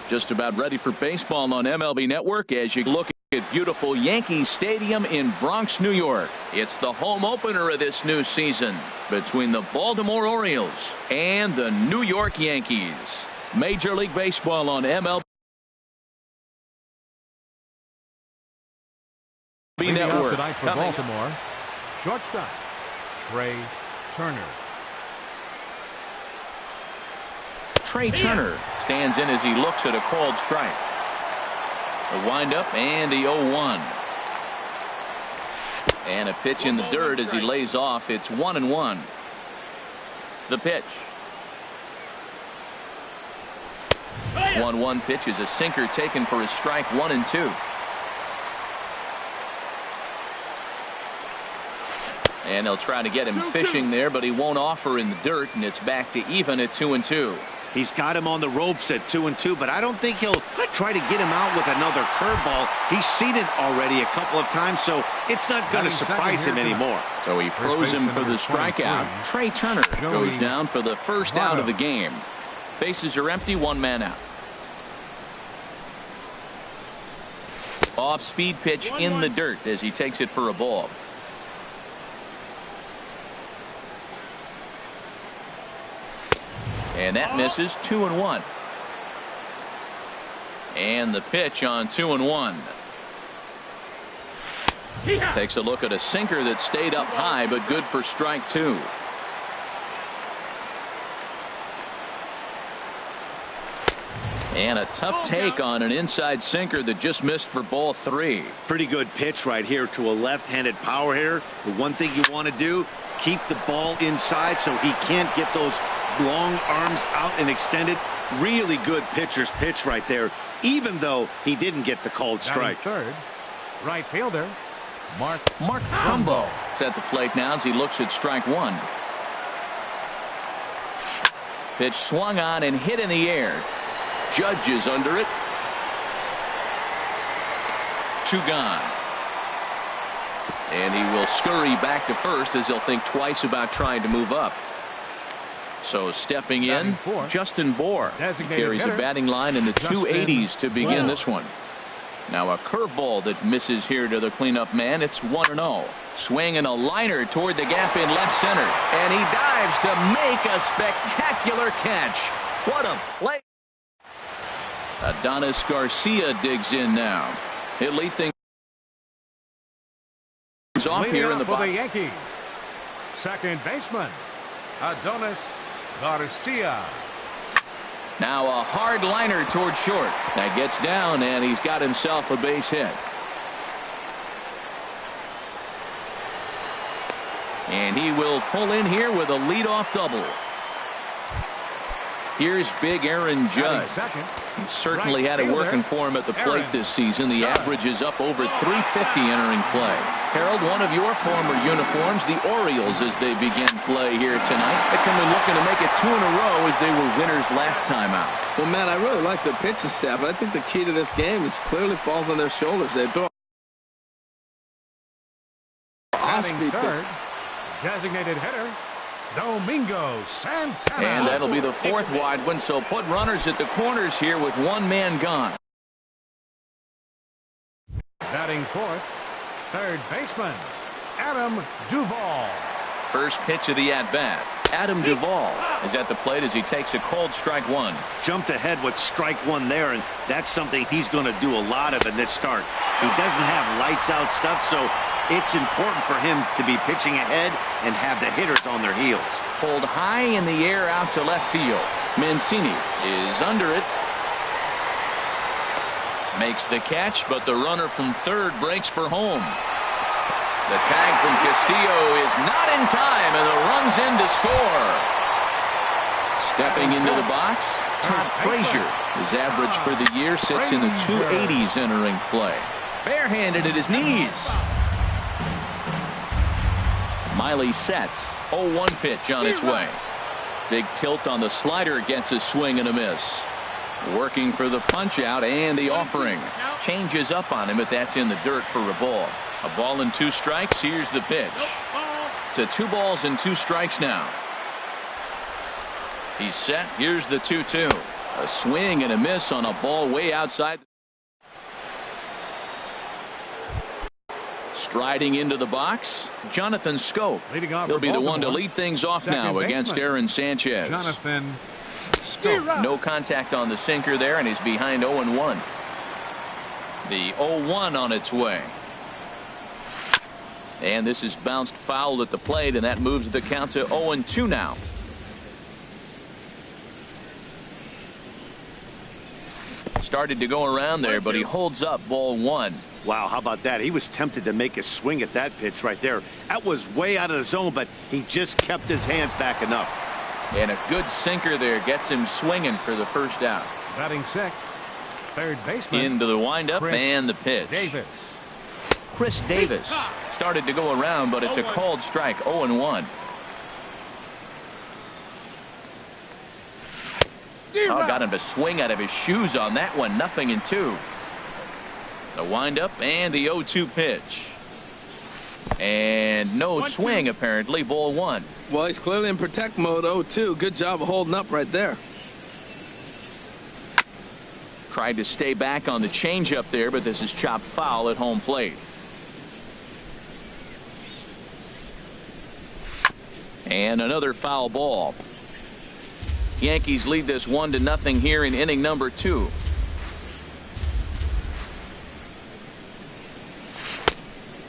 Just about ready for baseball on MLB Network as you look at beautiful Yankee Stadium in Bronx, New York. It's the home opener of this new season between the Baltimore Orioles and the New York Yankees. Major League Baseball on MLB Network. Tonight for Baltimore, shortstop Trey Turner. Trey Turner stands in as he looks at a called strike. The windup and the 0-1. And a pitch in the dirt as he lays off. It's 1-1. The pitch. 1-1 pitch is a sinker taken for a strike. 1-2. And they'll try to get him fishing there, but he won't offer in the dirt, and it's back to even at 2-2. He's got him on the ropes at 2-2, but I don't think he'll try to get him out with another curveball. He's seen it already a couple of times, so it's not going to surprise him anymore. So he throws him for the strikeout. Trey Turner goes down for the first out of the game. Bases are empty, one man out. Off-speed pitch in the dirt as he takes it for a ball. And that misses. 2-1. And the pitch on 2-1. Takes a look at a sinker that stayed up high, but good for strike two. And a tough take on an inside sinker that just missed for ball three. Pretty good pitch right here to a left-handed power hitter. The one thing you want to do, keep the ball inside so he can't get those long arms out and extended. Really good pitcher's pitch right there, even though he didn't get the called strike. Third, right fielder Mark Trumbo is at the plate now as he looks at strike one. Pitch swung on and hit in the air. Judge is under it. Two gone. And he will scurry back to first as he'll think twice about trying to move up. So stepping in, Justin Bour. He carries a batting line in the 280s to begin this one. Now a curveball that misses here to the cleanup man. It's 1-0. Swinging a liner toward the gap in left center. And he dives to make a spectacular catch. What a play. Adonis Garcia digs in now. He'll lead things off here in the bottom. The Yankees, second baseman Adonis Garcia. Now a hard liner toward short. That gets down, and he's got himself a base hit. And he will pull in here with a leadoff double. Here's big Aaron Judge. He certainly had it working for him at the plate this season. The average is up over 350 entering play. Harold, one of your former uniforms, the Orioles, as they begin play here tonight. They come in looking to make it 2 in a row as they were winners last time out. Well, Matt, I really like the pitching staff, but I think the key to this game is clearly falls on their shoulders. They throw third, designated hitter Domingo Santana. And that'll be the fourth wide one, so put runners at the corners here with one man gone. Batting fourth, third baseman Adam Duvall. First pitch of the at-bat. Adam Duvall is at the plate as he takes a called strike one. Jumped ahead with strike one there, and that's something he's going to do a lot of in this start. He doesn't have lights out stuff, so it's important for him to be pitching ahead and have the hitters on their heels. Pulled high in the air out to left field. Mancini is under it. Makes the catch, but the runner from third breaks for home. The tag from Castillo is not in time, and the run's in to score. Stepping into the box, Todd Frazier. His average for the year sits in the 280s entering play. Barehanded at his knees. Miley sets. 0-1 pitch on its way. Big tilt on the slider gets a swing and a miss. Working for the punch out and the offering. Changes up on him, but that's in the dirt for a ball. A ball and 2 strikes. Here's the pitch. to 2 balls and 2 strikes now. He's set. Here's the 2-2. A swing and a miss on a ball way outside. Striding into the box, Jonathan Scope. He'll be the one to lead things off now against Aaron Sanchez. Jonathan Scope. No contact on the sinker there, and he's behind 0-1. The 0-1 on its way. And this is bounced foul at the plate, and that moves the count to 0-2 now. Started to go around there, but he holds up ball 1. Wow, how about that? He was tempted to make a swing at that pitch right there. That was way out of the zone, but he just kept his hands back enough. And a good sinker there gets him swinging for the first out. Batting sixth, third baseman. Into the windup and the pitch. Davis. Chris Davis started to go around, but it's a called strike. 0-1. Oh, got him to swing out of his shoes on that one. 0-2. The windup and the 0-2 pitch. And no swing, apparently. Ball 1. Well, he's clearly in protect mode. 0-2. Good job of holding up right there. Tried to stay back on the changeup there, but this is chopped foul at home plate. And another foul ball. Yankees lead this 1-0 here in inning number 2.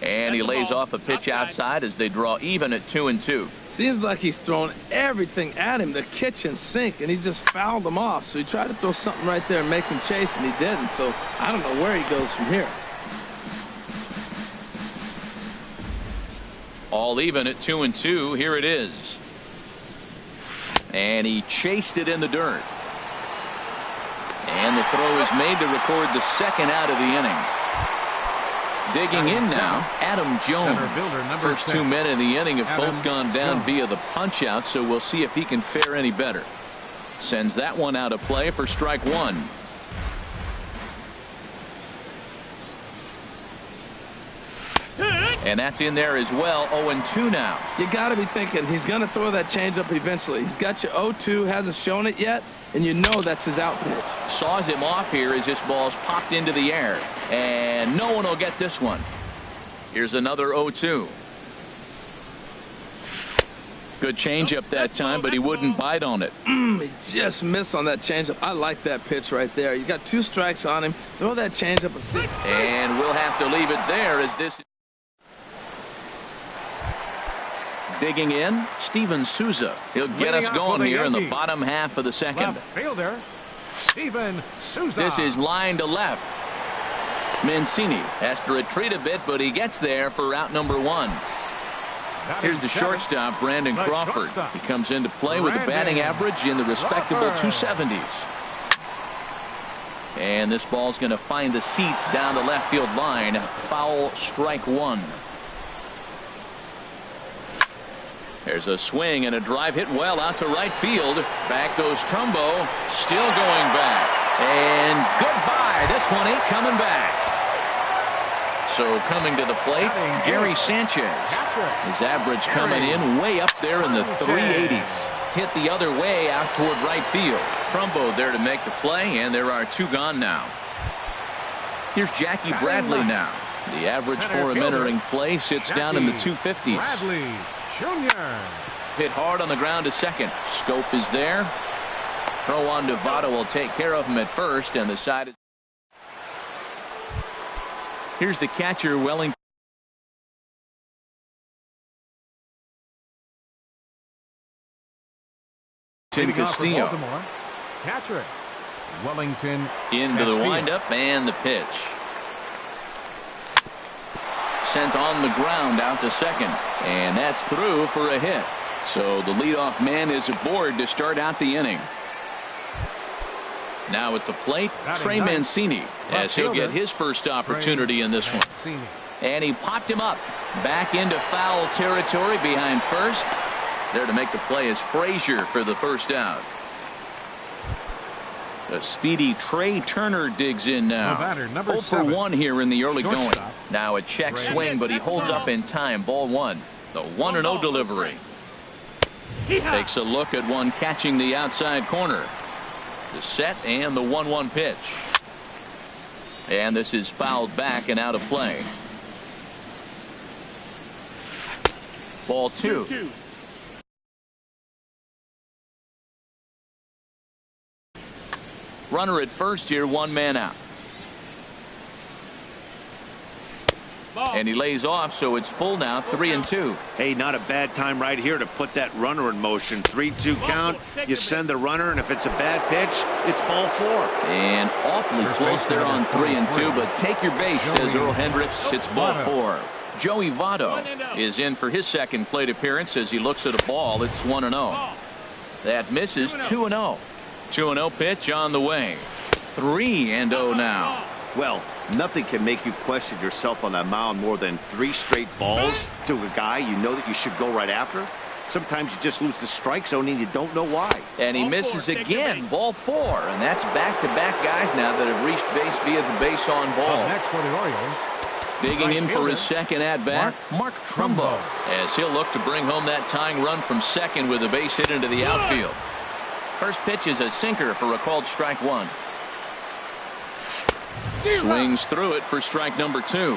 And he lays off a pitch outside as they draw even at 2-2. Seems like he's thrown everything at him, the kitchen sink, and he just fouled them off. So he tried to throw something right there and make him chase, and he didn't. So I don't know where he goes from here. All even at 2-2. Here it is. And he chased it in the dirt. And the throw is made to record the second out of the inning. Digging in now, Adam Jones. First 2 men in the inning have both gone down via the punch out, so we'll see if he can fare any better. Sends that one out of play for strike 1. And that's in there as well. 0-2 now. You got to be thinking he's going to throw that changeup eventually. He's got you 0-2, hasn't shown it yet, and you know that's his out pitch. Saws him off here as this ball's popped into the air. And no one will get this one. Here's another 0-2. Good changeup that time, but he wouldn't bite on it. He just missed on that changeup. I like that pitch right there. You got 2 strikes on him. Throw that changeup and see. And we'll have to leave it there as this. Digging in, Steven Souza. He'll get us going here in the bottom half of the second. Left fielder, Steven Souza. This is line to left. Mancini has to retreat a bit, but he gets there for out number 1. Here's the shortstop, Brandon Crawford. He comes into play with a batting average in the respectable 270s. And this ball's going to find the seats down the left field line. Foul, strike 1. There's a swing and a drive hit well out to right field. Back goes Trumbo. Still going back. And goodbye. This one ain't coming back. So coming to the plate, Gary Sanchez. His average coming in way up there in the 380s. Hit the other way out toward right field. Trumbo there to make the play, and there are 2 gone now. Here's Jackie Bradley now. The average for him entering play sits down in the 250s. Bradley Jr. Hit hard on the ground to second. Scope is there. Throw on to Votto will take care of him at first, and the side is. Here's the catcher, Wellington Castillo. Catcher Wellington into the windup and the pitch. Sent on the ground out to second, and that's through for a hit. So the leadoff man is aboard to start out the inning. Now at the plate, Trey Mancini, as he'll get his first opportunity in this one. And he popped him up back into foul territory behind first. There to make the play is Frazier for the first out. The speedy Trey Turner digs in now. 0 for 1 here in the early going. Now a check swing, but he holds up in time. Ball 1. The 1-0 delivery. Takes a look at one catching the outside corner. The set and the 1-1 pitch. And this is fouled back and out of play. Ball 2. Runner at first here, 1 man out. And he lays off, so it's full now, 3-2. Hey, not a bad time right here to put that runner in motion. 3-2 count. You send the runner, and if it's a bad pitch, it's ball 4. And awfully close there on 3-2, but take your base, says Earl Hendricks. It's ball 4. Joey Votto is in for his second plate appearance as he looks at a ball. It's 1-0. That misses. 2-0. 2-0 pitch on the way. 3-0 now. Well, nothing can make you question yourself on that mound more than 3 straight balls to a guy you know that you should go right after. Sometimes you just lose the strike zone and you don't know why. And he misses again. Ball 4. And that's back-to-back guys now that have reached base via the base on ball. Next for the Orioles. Digging in for his second at-bat, Mark Trumbo, as he'll look to bring home that tying run from second with a base hit into the outfield. First pitch is a sinker for a called strike 1. Swings through it for strike number 2.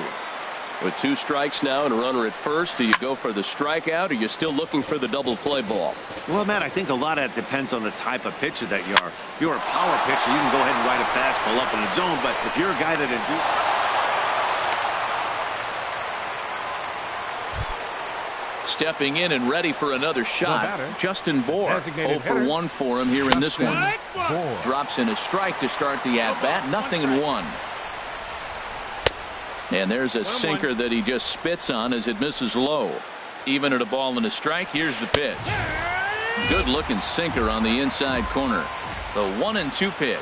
With 2 strikes now and a runner at first, do you go for the strikeout or are you still looking for the double play ball? Well, Matt, I think a lot of that depends on the type of pitcher that you are. If you're a power pitcher, you can go ahead and ride a fastball up in the zone, but if you're a guy that stepping in and ready for another shot, Justin Bour. 0 for 1 for him here in this one. Drops in a strike to start the at-bat. 0-1. And there's a sinker that he just spits on as it misses low. Even at a ball and a strike, here's the pitch. Good looking sinker on the inside corner. The 1-2 pitch.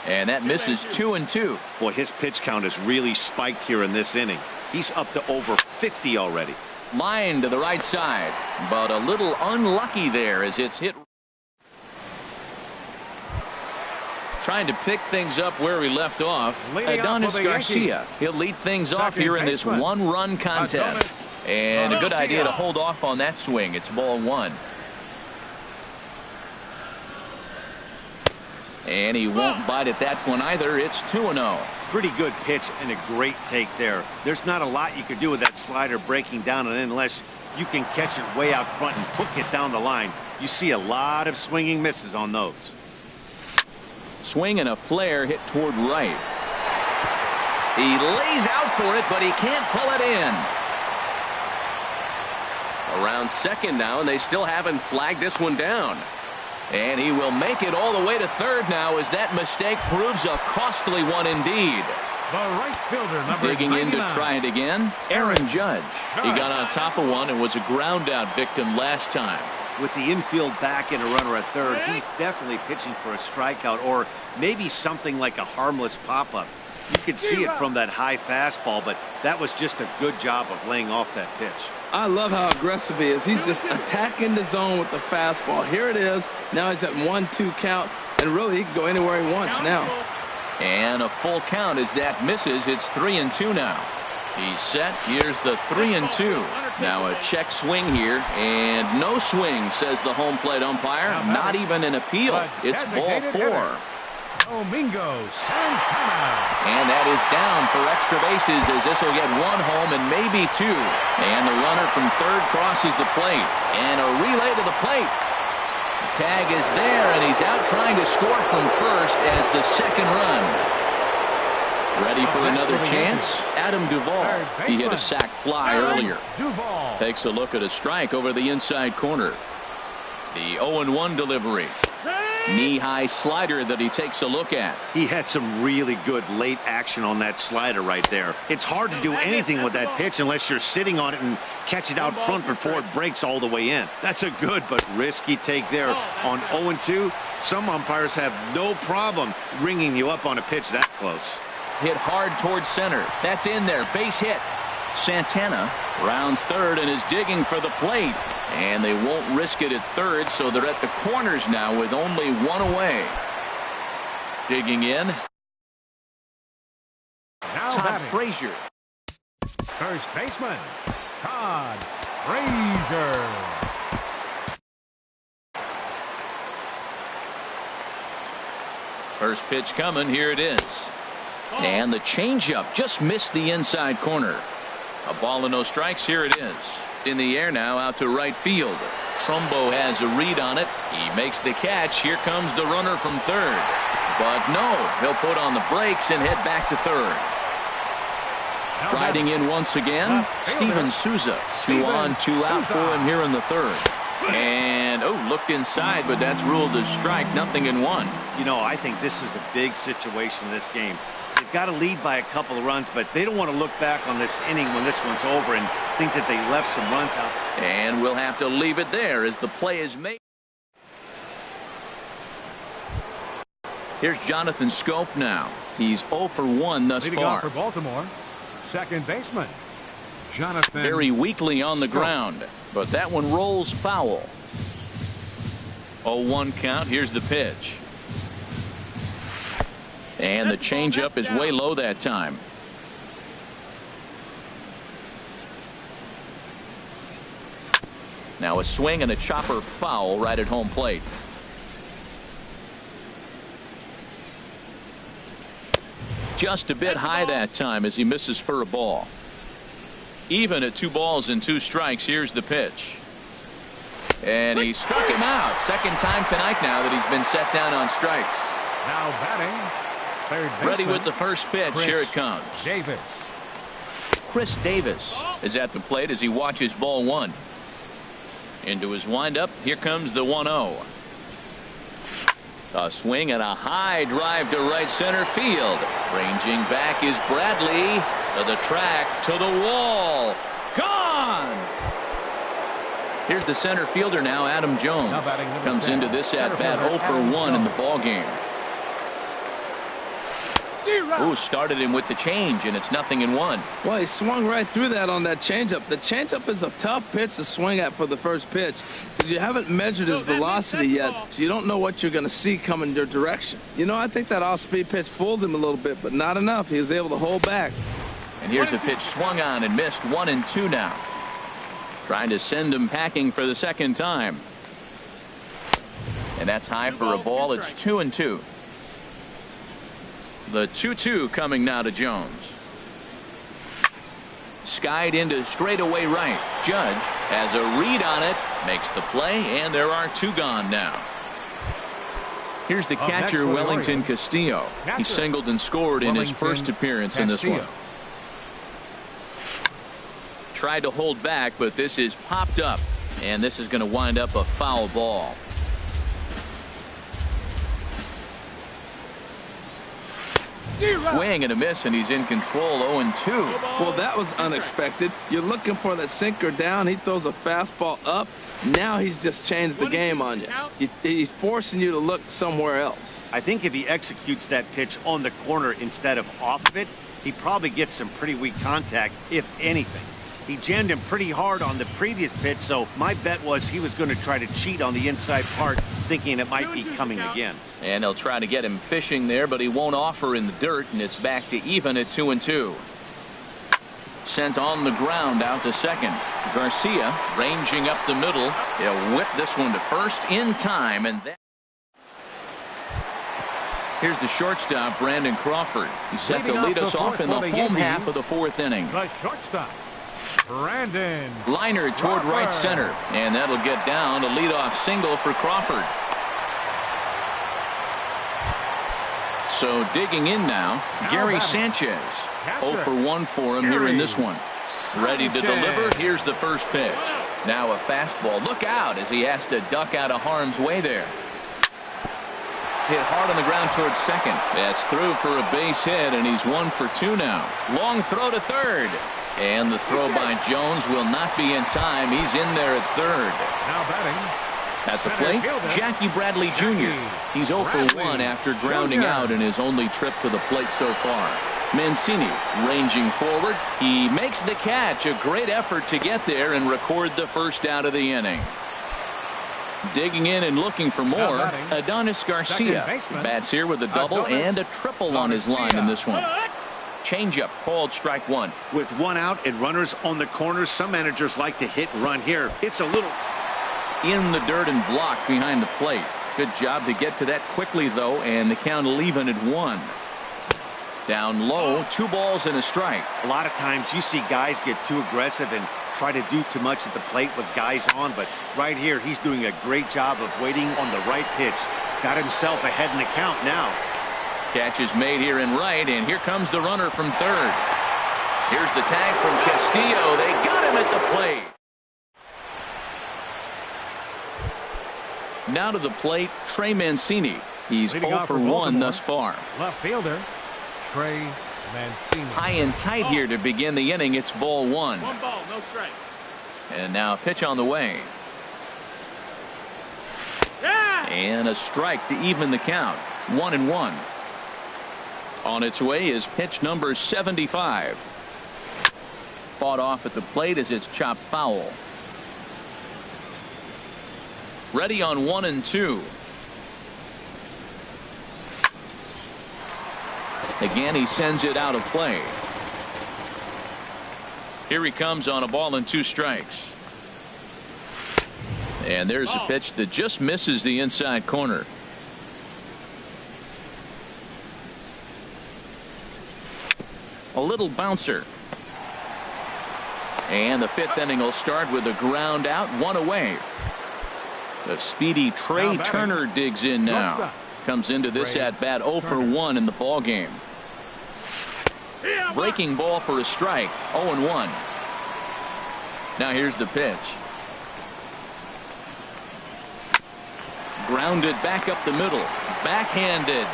And that misses 2-2. Boy, his pitch count has really spiked here in this inning. He's up to over 50 already. Line to the right side, but a little unlucky there as it's hit. Trying to pick things up where he left off. Adonis Garcia. He'll lead things off here in this 1-run contest. And a good idea to hold off on that swing. It's ball 1. And he won't bite at that one either. It's 2-0. Pretty good pitch and a great take there. There's not a lot you can do with that slider breaking down and in unless you can catch it way out front and hook it down the line. You see a lot of swinging misses on those. Swing and a flare hit toward right. He lays out for it, but he can't pull it in. Around second now, and they still haven't flagged this one down. And he will make it all the way to third now as that mistake proves a costly one indeed. The right fielder, number digging 99. in to try it again, Aaron Judge. He got on top of one and was a ground out victim last time. With the infield back and a runner at third, he's definitely pitching for a strikeout or maybe something like a harmless pop-up. You could see it from that high fastball, but that was just a good job of laying off that pitch. I love how aggressive he is. He's just attacking the zone with the fastball. Here it is. Now he's at 1-2 count, and really he can go anywhere he wants now. And a full count as that misses. It's 3-2 now. He's set. Here's the 3-2. Now a check swing here, and no swing, says the home plate umpire. Not even an appeal. It's ball 4. Domingo Santana. And that is down for extra bases as this will get 1 home and maybe 2. And the runner from third crosses the plate. And a relay to the plate. The tag is there, and he's out trying to score from first as the second run. Ready for another chance? Adam Duvall. He hit a sac fly earlier. Takes a look at a strike over the inside corner. The 0-1 delivery. Knee-high slider that he takes a look at. He had some really good late action on that slider right there. It's hard to do anything with that pitch unless you're sitting on it and catch it out front before it breaks all the way in. That's a good but risky take there. On 0-2, some umpires have no problem ringing you up on a pitch that close. Hit hard towards center. That's in there. Base hit. Santana rounds third and is digging for the plate. And they won't risk it at third, so they're at the corners now with only 1 away. Digging in. Now Todd Frazier. First baseman, Todd Frazier. First pitch coming. Here it is. And the changeup just missed the inside corner. A ball and no strikes. Here it is. In the air now, out to right field. Trumbo has a read on it. He makes the catch. Here comes the runner from third. But no, he'll put on the brakes and head back to third. Riding in once again, Steven Souza. 2 on, 2 out for him here in the third. And, looked inside, but that's ruled as strike. Nothing in 1. You know, I think this is a big situation in this game. They've got to lead by a couple of runs, but they don't want to look back on this inning when this one's over and think that they left some runs out. And we'll have to leave it there as the play is made. Here's Jonathan Scope now. He's 0 for 1 thus Leading far. off for Baltimore, second baseman Jonathan. Very weakly on the ground, but that one rolls foul. 0-1 count. Here's the pitch. And the changeup is way low that time. Now a swing and a chopper foul right at home plate. Just a bit high that time as he misses for a ball. Even at 2 balls and 2 strikes. Here's the pitch. And he struck him out. Second time tonight now that he's been set down on strikes. Now batting, third baseman, Ready with the first pitch. Here it comes. Davis. Chris Davis is at the plate as he watches ball 1. Into his windup. Here comes the 1-0. A swing and a high drive to right center field. Ranging back is Bradley. To the track, to the wall. Gone! Here's the center fielder now, Adam Jones. Comes into this at bat 0 for 1 in the ball game. Started him with the change, and it's 0-1. Well, he swung right through that on that changeup. The changeup is a tough pitch to swing at for the first pitch because you haven't measured his velocity yet, so you don't know what you're going to see coming your direction. You know, I think that off-speed pitch fooled him a little bit, but not enough. He was able to hold back. And here's a pitch swung on and missed. 1-2 now. Trying to send him packing for the second time. And that's high for a ball. It's 2-2. The 2-2 coming now to Jones. Skied into straightaway right. Judge has a read on it. Makes the play, and there are 2 gone now. Here's the catcher, Wellington Castillo. He singled and scored in his first appearance in this one. Tried to hold back, but this is popped up, and this is going to wind up a foul ball. Swing and a miss, and he's in control. 0-2. Well, that was unexpected. You're looking for that sinker down. He throws a fastball up. Now he's just changed the game on you. He's forcing you to look somewhere else. I think if he executes that pitch on the corner instead of off of it, he probably gets some pretty weak contact, if anything. He jammed him pretty hard on the previous pitch, so my bet was he was going to try to cheat on the inside part, thinking it might be coming again. And they'll try to get him fishing there, but he won't offer in the dirt, and it's back to even at 2-2. Sent on the ground out to second. Garcia ranging up the middle. He'll whip this one to first in time, and that. Here's the shortstop, Brandon Crawford. He's set to lead us off in the home half of the 4th inning. The shortstop, Brandon. Liner toward right center, and that'll get down. A leadoff single for Crawford. So digging in now, Gary Sanchez. 0 for 1 for him here in this one. Ready to deliver. Here's the first pitch. Now a fastball. Look out as he has to duck out of harm's way there. Hit hard on the ground towards second. That's through for a base hit, and he's 1 for 2 now. Long throw to third. And the throw by Jones will not be in time. He's in there at third. Now batting. At the plate, Jackie Bradley Jr. He's 0 for 1 after grounding out in his only trip to the plate so far. Mancini ranging forward. He makes the catch. A great effort to get there and record the first out of the inning. Digging in and looking for more, Adonis Garcia bats here with a double and a triple on his line in this one. Changeup called strike one. With one out and runners on the corners, some managers like to hit and run here. It's a little in the dirt and blocked behind the plate. Good job to get to that quickly, though, and the count will even at 1. Down low, 2 balls and a strike. A lot of times you see guys get too aggressive and try to do too much at the plate with guys on, but right here he's doing a great job of waiting on the right pitch. Got himself ahead in the count now. Catch is made here in right, and here comes the runner from third. Here's the tag from Castillo. They got him at the plate. Now to the plate, Trey Mancini. He's 0 for 1 thus far. Left fielder, Trey Mancini. High and tight here to begin the inning. It's ball 1. 1 ball, no strikes. And now a pitch on the way. Yeah! And a strike to even the count. 1-1. On its way is pitch number 75. Fought off at the plate as it's chopped foul. Ready on 1-2. Again, he sends it out of play. Here he comes on a ball and 2 strikes. And there's a pitch that just misses the inside corner. A little bouncer. And the 5th inning will start with a ground out, 1 away. The speedy Trey Turner digs in now. Comes into this at bat 0 for 1 in the ball game. Breaking ball for a strike. 0-1. Now here's the pitch. Grounded back up the middle. Backhanded.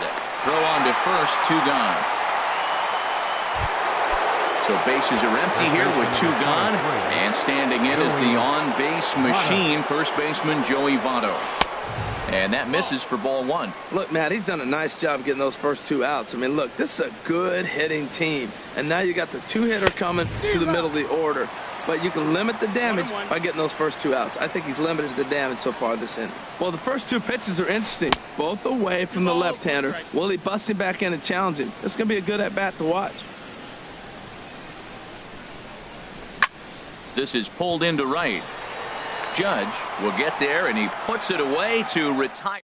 Throw on to first. 2 gone. So bases are empty here with 2 gone. And standing in is the on-base machine, first baseman Joey Votto. And that misses for ball 1. Look, Matt, he's done a nice job getting those first 2 outs. I mean, look, this is a good hitting team. And now you got the 2-hitter coming to the middle of the order. But you can limit the damage by getting those first 2 outs. I think he's limited the damage so far this inning. Well, the first 2 pitches are interesting. Both away from the left-hander. Will he bust him back in and challenge him? It's going to be a good at-bat to watch. This is pulled into right. Judge will get there, and he puts it away to retire.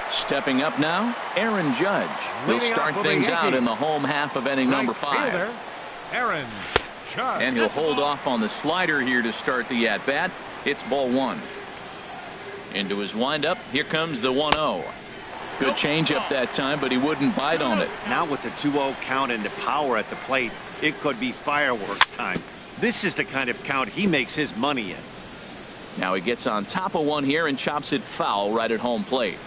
Stepping up now, Aaron Judge. He'll start things out in the home half of inning number 5. Aaron Judge. And he'll hold off on the slider here to start the at-bat. It's ball 1. Into his windup, here comes the 1-0. Good changeup that time, but he wouldn't bite on it. Now with the 2-0 count and the power at the plate, it could be fireworks time. This is the kind of count he makes his money in. Now he gets on top of one here and chops it foul right at home plate.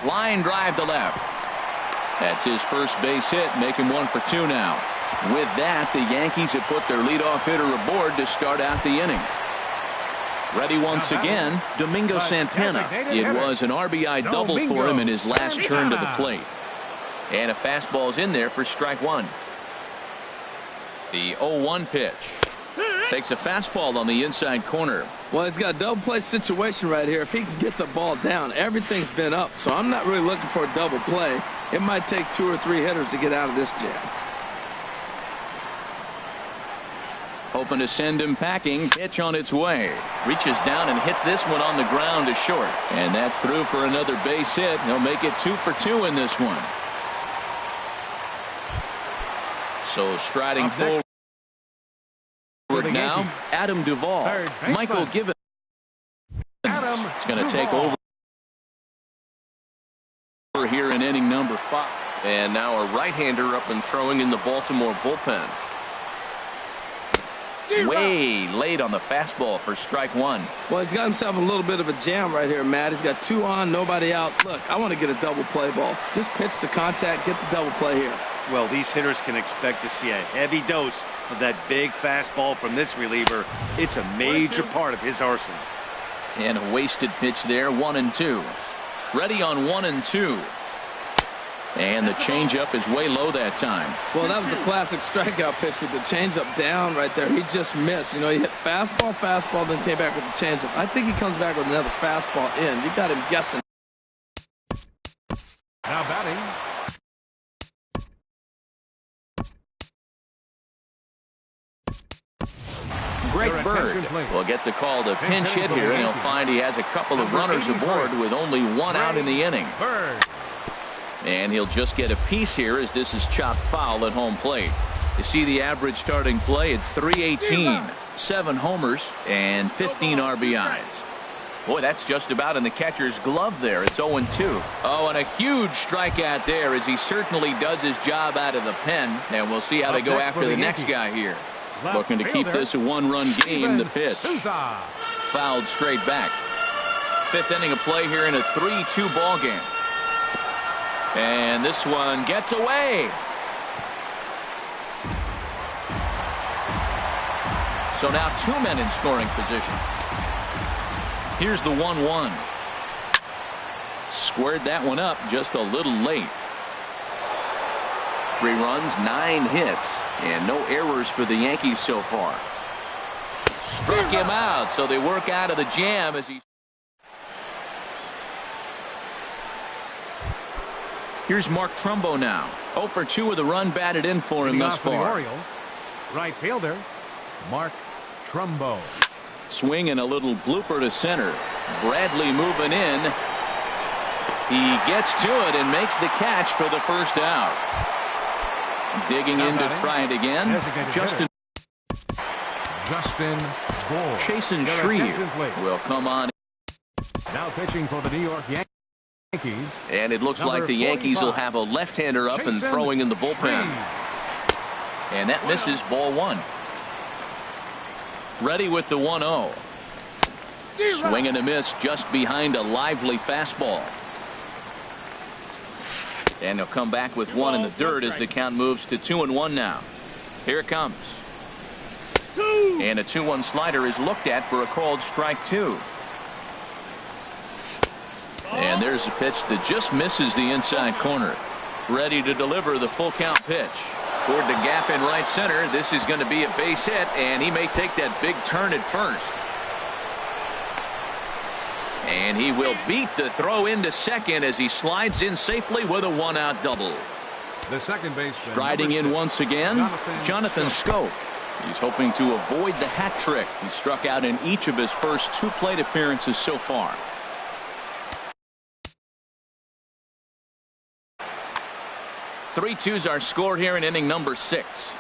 Line drive to left. That's his first base hit, making 1 for 2 now. With that, the Yankees have put their leadoff hitter aboard to start out the inning. Ready once again, Domingo Santana. It was an RBI double for him in his last turn to the plate. And a fastball's in there for strike 1. The 0-1 pitch. Takes a fastball on the inside corner. Well, he's got a double play situation right here. If he can get the ball down, everything's been up. So I'm not really looking for a double play. It might take 2 or 3 hitters to get out of this jam. Hoping to send him packing. Pitch on its way. Reaches down and hits this one on the ground to short. And that's through for another base hit. He'll make it 2 for 2 in this one. So striding forward now, Adam Duvall. Michael Gibbons is going to take over here in inning number 5. And now a right-hander up and throwing in the Baltimore bullpen. Way late on the fastball for strike 1. Well, he's got himself a little bit of a jam right here, Matt. He's got 2 on, nobody out. Look, I want to get a double play ball. Just pitch the contact, get the double play here. Well, these hitters can expect to see a heavy dose of that big fastball from this reliever. It's a major part of his arsenal. And a wasted pitch there, 1-2. Ready on 1-2. And the changeup is way low that time. Well, that was a classic strikeout pitch with the changeup down right there. He just missed. You know, he hit fastball, then came back with the changeup. I think he comes back with another fastball in. You got him guessing. Now They'll get the call to pinch hit here, and he'll find he has a couple of runners aboard with only one out in the inning. And he'll just get a piece here as this is chopped foul at home plate. You see the average starting play at .318, 7 homers and 15 RBIs. Boy, that's just about in the catcher's glove there. It's 0-2. Oh, and a huge strikeout there as he certainly does his job out of the pen. And we'll see how they go after the next guy here. Looking to keep this a one-run game. The pitch fouled straight back. 5th inning of play here in a 3-2 ball game. And this one gets away. So now 2 men in scoring position. Here's the 1-1. Squared that one up just a little late. 3 runs, 9 hits, and no errors for the Yankees so far. Struck him out, so they work out of the jam as he. Here's Mark Trumbo now. 0 for 2 with a run batted in for him thus far. Orioles, right fielder, Mark Trumbo. Swing and a little blooper to center. Bradley moving in. He gets to it and makes the catch for the first out. Digging in to try it again. Justin Bull. Chasen Shreve will come on. Now pitching for the New York Yankees. And it looks like the Yankees will have a left-hander up and throwing in the bullpen. And that misses, ball 1. Ready with the 1-0. Swing and a miss just behind a lively fastball. And he'll come back with 1 in the dirt as the count moves to 2-1 now. Here it comes. And a 2-1 slider is looked at for a called strike 2. And there's a pitch that just misses the inside corner. Ready to deliver the full count pitch. Toward the gap in right center. This is going to be a base hit, and he may take that big turn at first. And he will beat the throw into second as he slides in safely with a 1-out double. The second baseman striding in once again, Jonathan Schoop. He's hoping to avoid the hat trick. He struck out in each of his first 2 plate appearances so far. 3-2's our score here in inning number 6.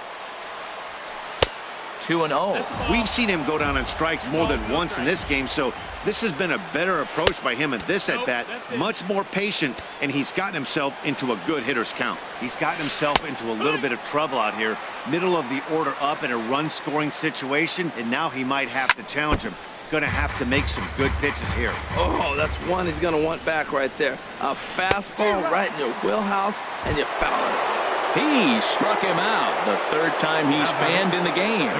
2-0. We've seen him go down on strikes more than once in this game, so this has been a better approach by him at this at-bat. Much more patient, and he's gotten himself into a good hitter's count. He's gotten himself into a little bit of trouble out here. Middle of the order up in a run-scoring situation, and now he might have to challenge him. Going to have to make some good pitches here. Oh, that's one he's going to want back right there. A fastball right in your wheelhouse, and you foul it. He struck him out the 3rd time he's fanned in the game.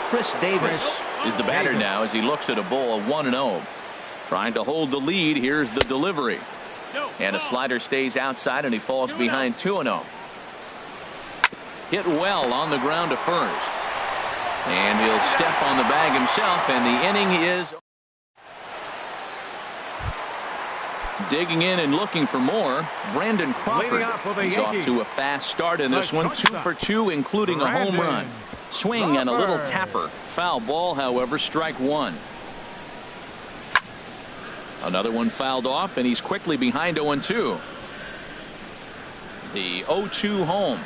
Chris Davis is the batter now as he looks at a ball 1-0. Trying to hold the lead. Here's the delivery. And a slider stays outside, and he falls behind 2-0. Hit well on the ground to first. And he'll step on the bag himself, and the inning is digging in and looking for more. Brandon Crawford. He's off to a fast start in this one. 2 for 2, including a home run. Swing and a little tapper. Foul ball, however, strike 1. Another one fouled off, and he's quickly behind 0-2. The 0-2 home.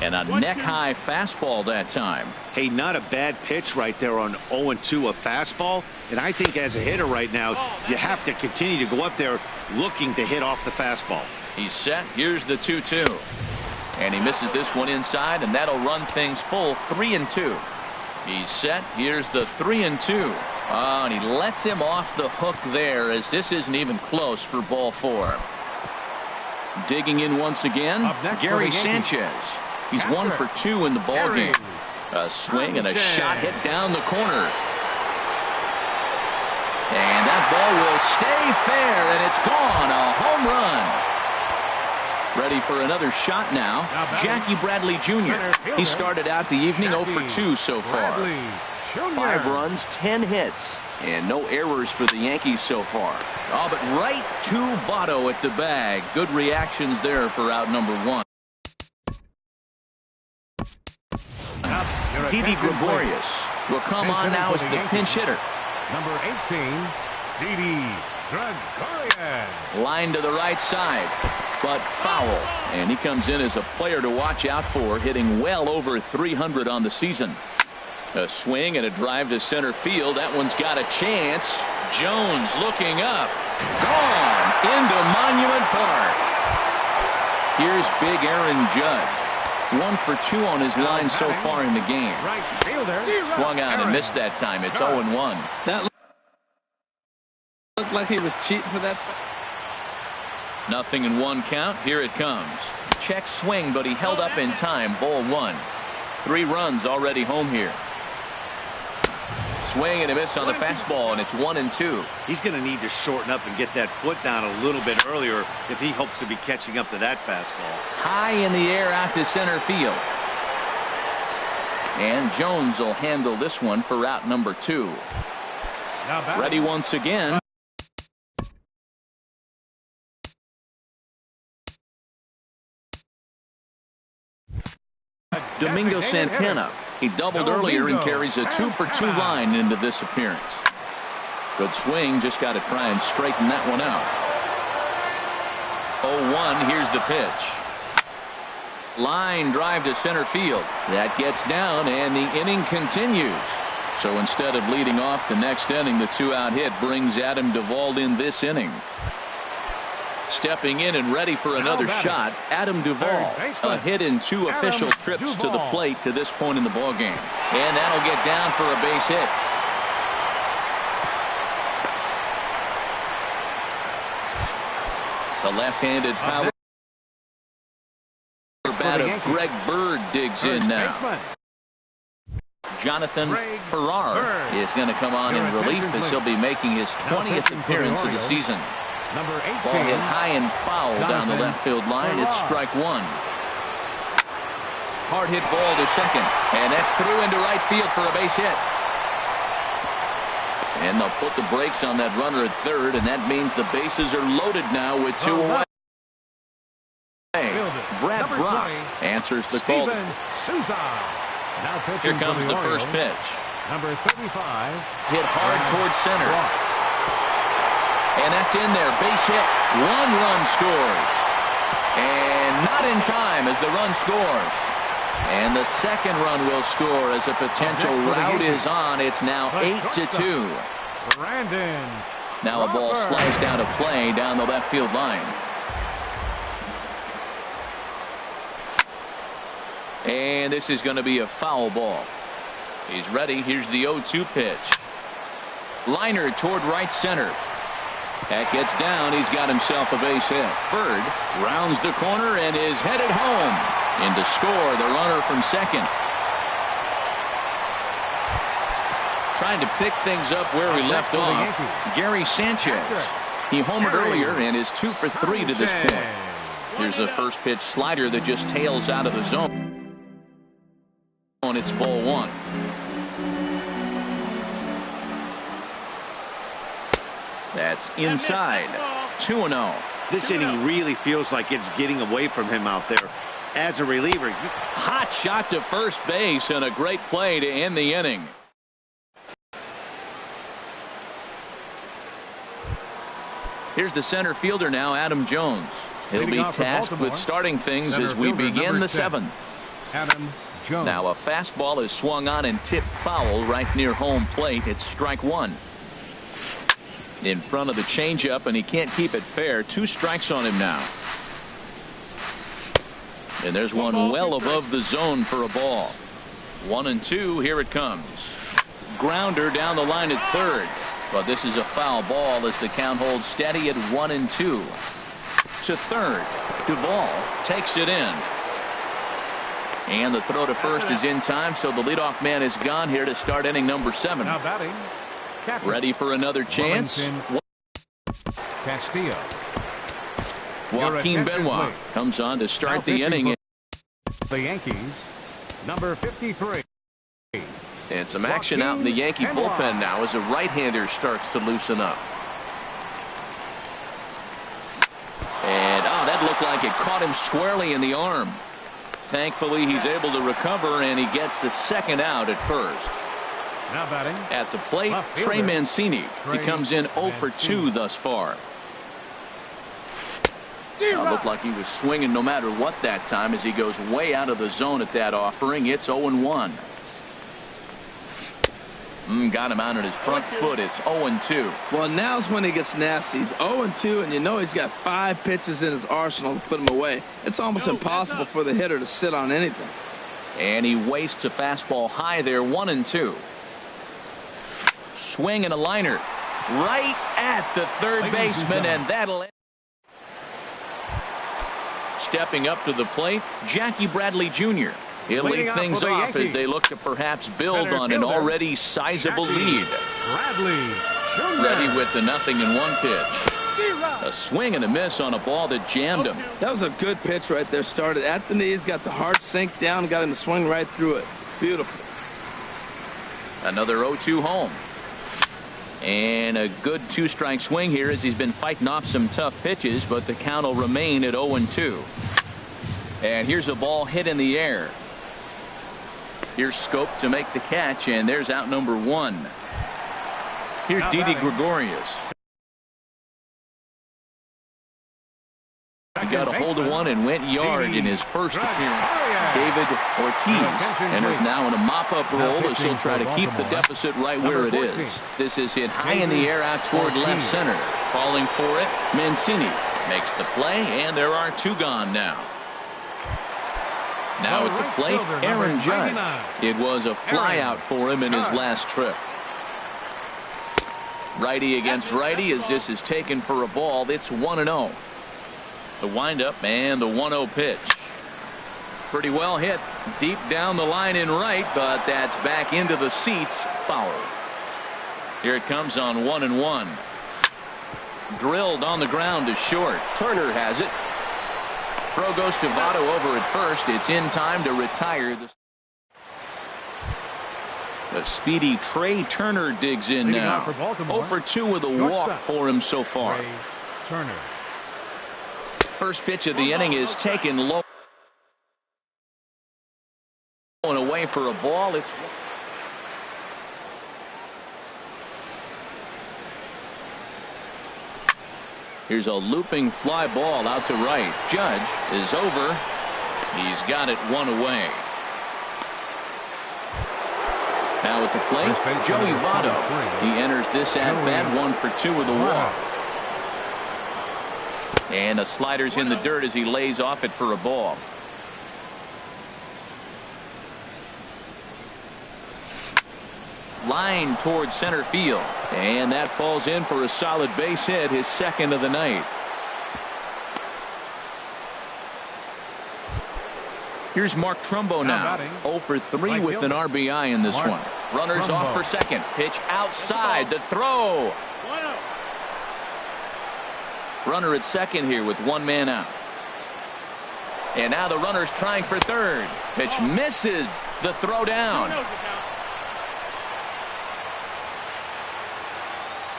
And a neck-high fastball that time. Hey, not a bad pitch right there on 0-2, a fastball. And I think as a hitter right now, you have to continue to go up there looking to hit off the fastball. He's set. Here's the 2-2. And he misses this one inside, and that'll run things full 3-2. He's set. Here's the 3-2. Oh, and he lets him off the hook there as this isn't even close for ball 4. Digging in once again, Gary Sanchez. He's 1 for 2 in the ball game. A swing and a shot hit down the corner. And that ball will stay fair, and it's gone. A home run. Ready for another shot now. Jackie Bradley Jr. He started out the evening 0 for 2 so far. 5 runs, 10 hits, and no errors for the Yankees so far. Oh, but right to Votto at the bag. Good reactions there for out number 1. Didi Gregorius will come on now as the pinch hitter. Number 18, Didi Gregorian. Line to the right side, but foul. And he comes in as a player to watch out for, hitting well over 300 on the season. A swing and a drive to center field. That one's got a chance. Jones looking up. Gone into Monument Park. Here's big Aaron Judge. 1 for 2 on his line so far in the game. Right fielder. Swung out and missed that time. It's 0-1. That looked like he was cheating for that. 0-1 count. Here it comes. Check swing, but he held up in time. Ball 1. 3 runs already home here. Swing and a miss on the fastball, and it's 1-2. He's going to need to shorten up and get that foot down a little bit earlier if he hopes to be catching up to that fastball. High in the air out to center field. And Jones will handle this one for route number 2. Ready once again. Domingo Santana. He doubled earlier and carries a 2 for 2 line into this appearance. Good swing, just got to try and straighten that one out. 0-1, here's the pitch. Line drive to center field. That gets down and the inning continues. So instead of leading off the next inning, the 2-out hit brings Adam Duvall in this inning. Stepping in and ready for another shot, Adam Duvall. A hit in 2 official trips to the plate to this point in the ballgame. And that'll get down for a base hit. The left-handed power bat of Greg Bird digs in now. Jonathan Farrar is going to come on in relief as he'll be making his 20th appearance of the season. Ball hit high and foul down the left field line. It's strike 1. Hard hit ball to second, and that's through into right field for a base hit. And they'll put the brakes on that runner at third, and that means the bases are loaded now with 2 away. Brad Brock answers the call. Here comes the first pitch. Number 35. Hit hard towards center. And that's in there. Base hit. 1 run scores. And not in time as the run scores. And the second run will score as a potential rout is on. It's now 8-2. Brandon. Now a ball sliced out of play down the left field line. And this is going to be a foul ball. He's ready. Here's the 0-2 pitch. Liner toward right center. That gets down. He's got himself a base hit. Bird rounds the corner and is headed home. In to score the runner from second. Trying to pick things up where we left off. Gary Sanchez. He homered earlier and is 2 for 3 to this point. Here's a first pitch slider that just tails out of the zone. It's ball 1. That's inside. 2-0. This inning really feels like it's getting away from him out there. As a reliever. Hot shot to first base and a great play to end the inning. Here's the center fielder now, Adam Jones. He'll be tasked with starting things as we begin the 7th. Adam Jones. Now a fastball is swung on and tipped foul right near home plate. It's strike 1. In front of the changeup, and he can't keep it fair. 2 strikes on him now. And there's one well above the zone for a ball. 1-2. Here it comes. Grounder down the line at third. But this is a foul ball as the count holds steady at 1-2. To third. Duvall takes it in. And the throw to first is in time, so the leadoff man is gone here to start inning number 7. Now batting. Ready for another chance. Castillo. Joaquin Benoit comes on to start the inning. The Yankees. Number 53. And some action out in the Yankee bullpen now as a right-hander starts to loosen up. And that looked like it caught him squarely in the arm. Thankfully, he's able to recover, and he gets the second out at first. Now batting. At the plate, Left Trey fielder, Mancini. He Trey comes in 0 for 2 Mancini. thus far. Looked like he was swinging no matter what that time as he goes way out of the zone at that offering. It's 0-1. Got him out on his front foot. It's 0-2. Well, now's when he gets nasty. He's 0-2, and you know he's got 5 pitches in his arsenal to put him away. It's almost impossible for the hitter to sit on anything. And he wastes a fastball high there, 1-2. Swing and a liner right at the third baseman, and that'll end. Stepping up to the plate, Jackie Bradley Jr. He'll lead things off as they look to perhaps build on an already sizable lead. Bradley Jr. Ready with the 0-1 pitch. A swing and a miss on a ball that jammed him. That was a good pitch right there. Started at the knees, got the hard sink down, got him to swing right through it. Beautiful. Another 0-2 home. And a good 2-strike swing here as he's been fighting off some tough pitches, but the count will remain at 0-2. And here's a ball hit in the air. Here's Scope to make the catch, and there's out number 1. Here's Didi Gregorius. He got a hold of one and went yard in his first appearance. David Ortiz enters now in a mop-up role as he'll try to keep the deficit right where it is. This is hit high in the air out toward left center. Falling for it, Mancini makes the play, and there are 2 gone now. Now at the plate, Aaron Judge. It was a flyout for him in his last trip. Righty against righty as this is taken for a ball. It's 1-0. The windup and the 1-0 pitch. Pretty well hit deep down the line in right, but that's back into the seats. Foul. Here it comes on 1-1. Drilled on the ground to short. Turner has it. Throw goes to Votto over at first. It's in time to retire. The speedy Trey Turner digs in now. 0 for 2 with a walk for him so far. Trey Turner. First pitch of the inning is taken low and away for a ball. It's here's a looping fly ball out to right. Judge is over. He's got it 1 away. Now at the plate, Joey Votto. He enters this at bat 1 for 2 with a walk. And a slider's in the dirt as he lays off it for a ball. Line towards center field. And that falls in for a solid base hit, his second of the night. Here's Mark Trumbo now. 0 for 3 with an RBI in this one. Runners off for second. Pitch outside. The throw. Runner at second here with 1 man out. And now the runner's trying for third. Pitch misses. The throw down.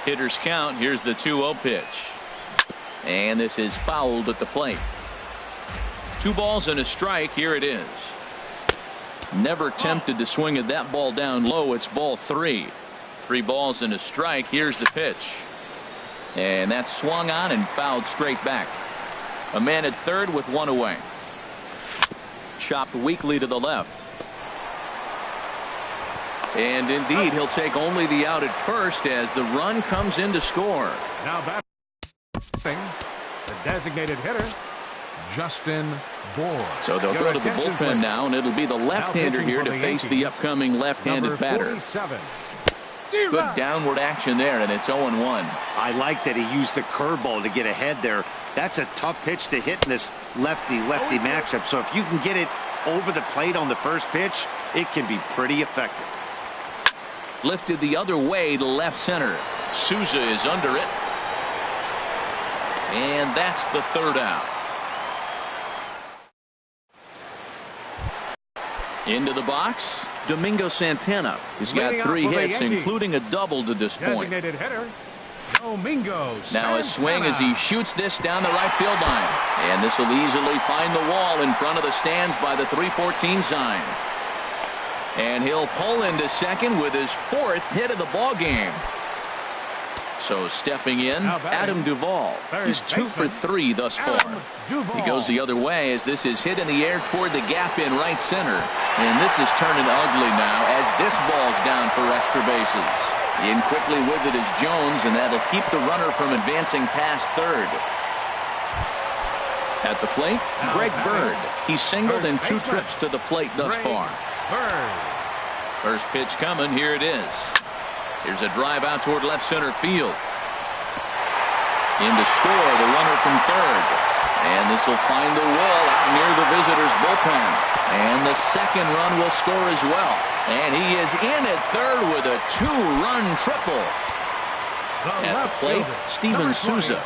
Hitters count. Here's the 2-0 pitch. And this is fouled at the plate. 2 balls and a strike. Here it is. Never tempted to swing at that ball down low. It's ball 3. 3 balls and a strike. Here's the pitch. And that's swung on and fouled straight back. A man at third with 1 away. Chopped weakly to the left. And indeed, he'll take only the out at first as the run comes in to score. Now batting, the designated hitter, Justin Bour. So they'll go to the bullpen now, and it'll be the left-hander here to face the upcoming left-handed batter. Good downward action there, and it's 0-1. I like that he used the curveball to get ahead there. That's a tough pitch to hit in this lefty-lefty matchup. So if you can get it over the plate on the first pitch, it can be pretty effective. Lifted the other way to left center. Souza is under it. And that's the third out. Into the box, Domingo Santana. He's got 3 hits, including a double to this point. Designated hitter, Domingo now a swing as he shoots this down the right field line. And this will easily find the wall in front of the stands by the 314 sign. And he'll pull into second with his 4th hit of the ball game. So stepping in, Adam Duvall. He's 2 for 3 thus far. He goes the other way as this is hit in the air toward the gap in right center. And this is turning ugly now as this ball's down for extra bases. In quickly with it is Jones, and that'll keep the runner from advancing past third. At the plate, Greg Bird. He's singled in 2 trips to the plate thus far. First pitch coming. Here it is. Here's a drive out toward left center field. In to score, the runner from third. And this will find the wall out near the visitors' bullpen. And the second run will score as well. And he is in at third with a 2-run triple. At the plate, Steven Souza.